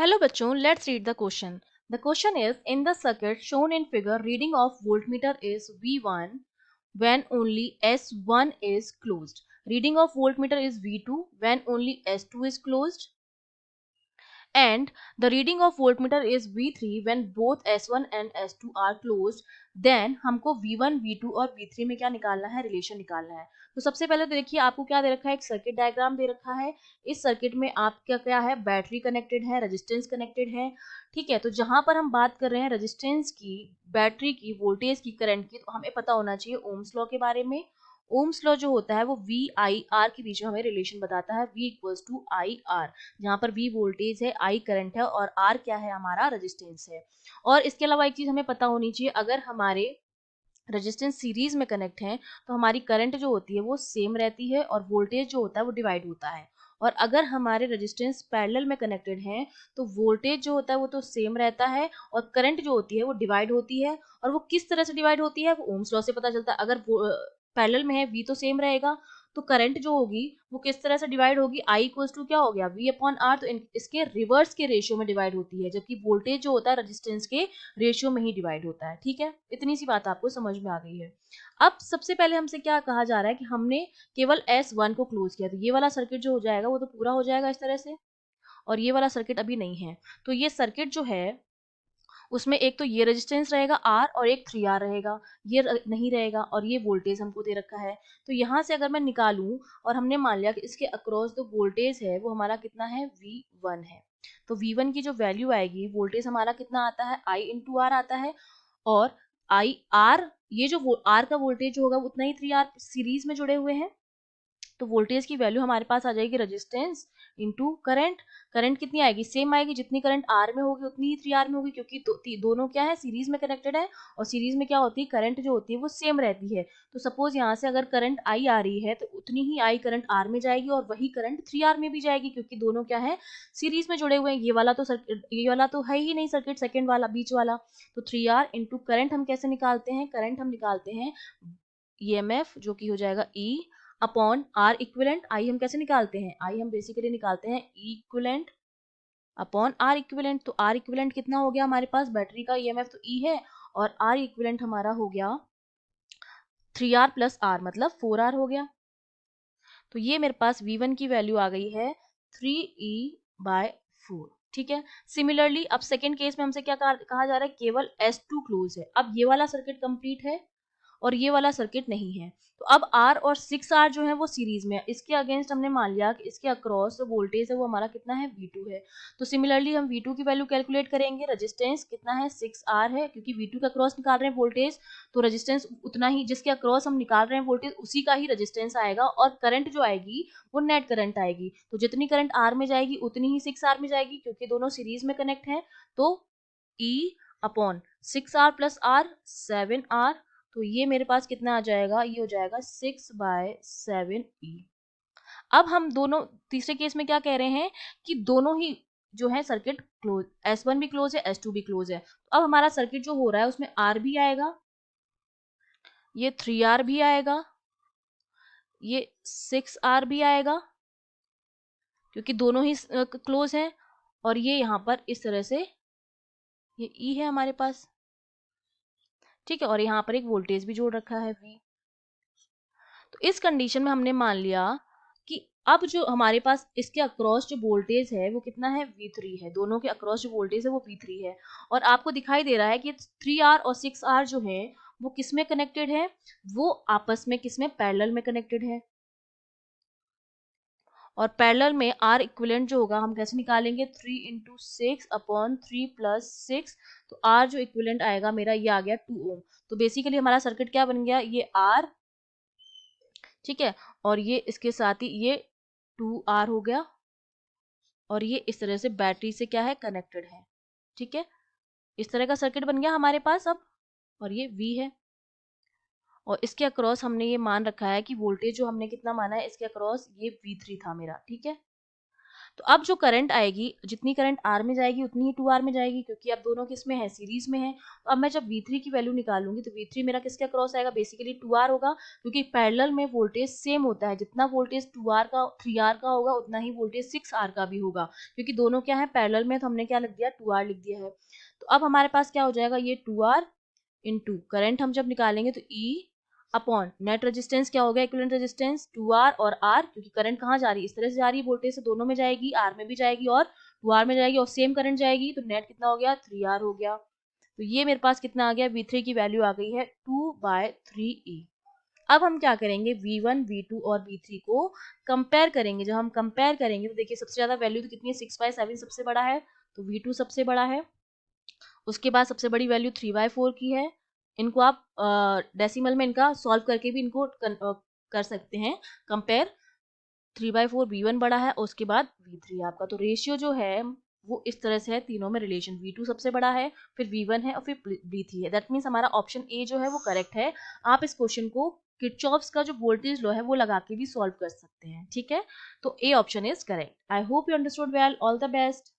Hello bachon, let's read the question. The question is, in the circuit shown in figure, reading of voltmeter is V1 when only S1 is closed. Reading of voltmeter is V2 when only S2 is closed. And the reading of voltmeter is V3 when both S1 and S2 are closed. Then हमको V1, V2 और V3 में क्या निकालना है, relation निकालना है. तो सबसे पहले तो देखिए आपको क्या दे रखा है, एक सर्किट डायग्राम दे रखा है. इस सर्किट में आपका क्या है, बैटरी कनेक्टेड है, रेजिस्टेंस कनेक्टेड है. ठीक है, तो जहां पर हम बात कर रहे हैं रेजिस्टेंस की, बैटरी की, वोल्टेज की, करंट की, तो हमें पता होना चाहिए ओम्स लॉ के बारे में. ओम्स लॉ जो होता है वो वी आई आर के बीच में हमें रिलेशन बताता है, V equals to I R, जहां पर V वोल्टेज है, I करंट है और R क्या है, हमारा रेजिस्टेंस है. और इसके अलावा एक चीज हमें पता होनी चाहिए, अगर हमारे रेजिस्टेंस सीरीज में कनेक्ट है तो हमारी करंट जो होती है वो सेम रहती है और वोल्टेज जो होता है वो डिवाइड होता है. और अगर हमारे रेजिस्टेंस पैरेलल में कनेक्टेड है तो वोल्टेज जो होता है वो तो सेम रहता है और करंट जो होती है वो डिवाइड होती है. और वो किस तरह से डिवाइड होती है, वो ओम्स लॉ से पता चलता है. अगर पैरेलल में है, V तो सेम रहेगा, तो करंट जो होगी वो किस तरह से डिवाइड होगी, I इक्वल्स टू क्या हो गया, V अपॉन R. तो इसके रिवर्स के रेशियो में डिवाइड होती है, जबकि वोल्टेज जो होता है रेजिस्टेंस के रेशियो में ही डिवाइड होता है. ठीक है, इतनी सी बात आपको समझ में आ गई है. अब सबसे पहले हमसे क्या कहा जा रहा है कि हमने केवल S1 को क्लोज किया, तो ये वाला सर्किट जो हो जाएगा वो तो पूरा हो जाएगा इस तरह से, और ये वाला सर्किट अभी नहीं है. तो ये सर्किट जो है उसमें एक तो ये रेजिस्टेंस रहेगा R और एक 3R रहेगा, ये नहीं रहेगा, और ये वोल्टेज हमको दे रखा है. तो यहाँ से अगर मैं निकालूं और हमने मान लिया कि इसके अक्रॉस जो वोल्टेज है वो हमारा कितना है, V1 है. तो V1 की जो वैल्यू आएगी, वोल्टेज हमारा कितना आता है, I इंटू आर आता है. और आई आर, ये जो R का वोल्टेज होगा उतना ही 3R सीरीज में जुड़े हुए हैं. तो वोल्टेज की वैल्यू हमारे पास आ जाएगी रेजिस्टेंस इनटू करंट. करंट कितनी आएगी, सेम आएगी, जितनी करंट आर में होगी उतनी ही 3R में होगी, क्योंकि दोनों क्या है, सीरीज में कनेक्टेड है. और सीरीज में क्या होती है, करंट जो होती है वो सेम रहती है. तो सपोज यहाँ से अगर करंट आई आ रही है तो उतनी ही आई करंट आर में जाएगी और वही करंट 3R में भी जाएगी, क्योंकि दोनों क्या है, सीरीज में जुड़े हुए हैं. ये वाला तो है ही नहीं सर्किट, सेकेंड वाला, बीच वाला. तो 3R इंटू करंट हम कैसे निकालते हैं, करंट हम निकालते हैं EMF, जो कि हो जाएगा E अपॉन आर इक्विवेलेंट. आई हम कैसे निकालते हैं, आई हम बेसिकली निकालते हैं E equivalent upon R equivalent. तो आर इक्विवेलेंट कितना हो गया हमारे पास, बैटरी का EMF तो E है, और आर इक्विवेलेंट हमारा हो गया 3R प्लस R, मतलब 4R हो गया. तो ये मेरे पास V1 की वैल्यू आ गई है 3E/4. ठीक है. सिमिलरली अब सेकेंड केस में हमसे क्या कहा जा रहा है, केवल S2 क्लोज है. अब ये वाला सर्किट कंप्लीट है और ये वाला सर्किट नहीं है. तो अब R और 6R जो है वो सीरीज में है. इसके अगेंस्ट हमने मान लिया कि इसके अक्रॉस जो वोल्टेज है वो हमारा कितना है, V2 है. तो सिमिलरली हम V2 की वैल्यू कैलकुलेट करेंगे. रेजिस्टेंस कितना है, 6R है, क्योंकि V2 के अक्रॉस निकाल रहे हैं वोल्टेज, तो रेजिस्टेंस उतना ही, जिसके अक्रॉस हम निकाल रहे हैं वोल्टेज उसी का ही रेजिस्टेंस आएगा. और करंट जो आएगी वो नेट करंट आएगी. तो जितनी करंट R में जाएगी उतनी ही 6R में जाएगी, क्योंकि दोनों सीरीज में कनेक्ट है. तो E upon 6R plus R 7R. तो ये मेरे पास कितना आ जाएगा, ये हो जाएगा 6/7E. अब हम दोनों तीसरे केस में क्या कह रहे हैं कि दोनों ही जो है सर्किट क्लोज, S1 भी क्लोज है, S2 भी क्लोज है. तो अब हमारा सर्किट जो हो रहा है उसमें R भी आएगा, ये 3R भी आएगा, ये 6R भी आएगा, क्योंकि दोनों ही क्लोज हैं. और ये यहाँ पर इस तरह से ये E है हमारे पास. ठीक है, और यहाँ पर एक वोल्टेज भी जोड़ रखा है V. तो इस कंडीशन में हमने मान लिया कि अब जो हमारे पास इसके अक्रॉस जो वोल्टेज है वो कितना है, V3 है. दोनों के अक्रॉस जो वोल्टेज है वो V3 है. और आपको दिखाई दे रहा है कि 3R और 6R जो है वो किस में कनेक्टेड है, वो आपस में किस में, पैरेलल में कनेक्टेड है. और पैरेलल में R इक्विवेलेंट जो होगा हम कैसे निकालेंगे, 3 इंटू 6 अपॉन 3 प्लस 6. तो R जो इक्विवेलेंट आएगा मेरा, ये आ गया 2 ओम. तो बेसिकली हमारा सर्किट क्या बन गया, ये R, ठीक है, और ये इसके साथ ही ये 2R हो गया, और ये इस तरह से बैटरी से क्या है, कनेक्टेड है. ठीक है, इस तरह का सर्किट बन गया हमारे पास अब. और ये V है, और इसके अक्रॉस हमने ये मान रखा है कि वोल्टेज जो हमने कितना माना है इसके अक्रॉस, ये V3 था मेरा. ठीक है, तो अब जो करंट आएगी, जितनी करंट R में जाएगी उतनी ही 2R में जाएगी, क्योंकि अब दोनों किसमें है, सीरीज में है। तो अब मैं जब V3 की वैल्यू निकालूंगी तो V3 मेरा किसके अक्रॉस आएगा, बेसिकली 2R होगा, क्योंकि पैरेलल में वोल्टेज सेम होता है, जितना वोल्टेज 2R का 3R का होगा उतना ही वोल्टेज 6R का भी होगा, क्योंकि दोनों क्या है पैरेलल में, तो हमने क्या लिख दिया 2R लिख दिया है। तो अब हमारे पास क्या हो जाएगा, ये 2R इंटू करंट हम जब निकालेंगे तो E अपॉन नेट रेजिस्टेंस क्या हो गया, इक्विवेलेंट रेजिस्टेंस 2R और R, क्योंकि करंट कहाँ जा रही है, इस तरह से जा रही है, वोल्टेज से दोनों में जाएगी, R में भी जाएगी और 2R में जाएगी, और सेम करंट जाएगी, तो नेट कितना हो गया 3R हो गया। तो ये मेरे पास कितना आ गया, V3 की वैल्यू आ गई है 2/3E। अब हम क्या करेंगे, V1 V2 और V3 को कंपेयर करेंगे। जब हम कंपेयर करेंगे तो देखिए सबसे ज्यादा वैल्यू तो कितनी है, 6/7 सबसे बड़ा है, तो V2 सबसे बड़ा है। उसके बाद सबसे बड़ी वैल्यू 3/4 की है। इनको आप डेसिमल में इनका सॉल्व करके भी इनको कर सकते हैं कंपेयर। 3/4 V1 बड़ा है, और उसके बाद V3 आपका। तो रेशियो जो है वो इस तरह से है, तीनों में रिलेशन, V2 सबसे बड़ा है, फिर V1 है और फिर V3 है। दैट मीन्स हमारा ऑप्शन ए जो है वो करेक्ट है। आप इस क्वेश्चन को किरचॉफ्स का जो वोल्टेज लॉ है वो लगा के भी सॉल्व कर सकते हैं, ठीक है। तो A option is correct. I hope you understood well. All the best.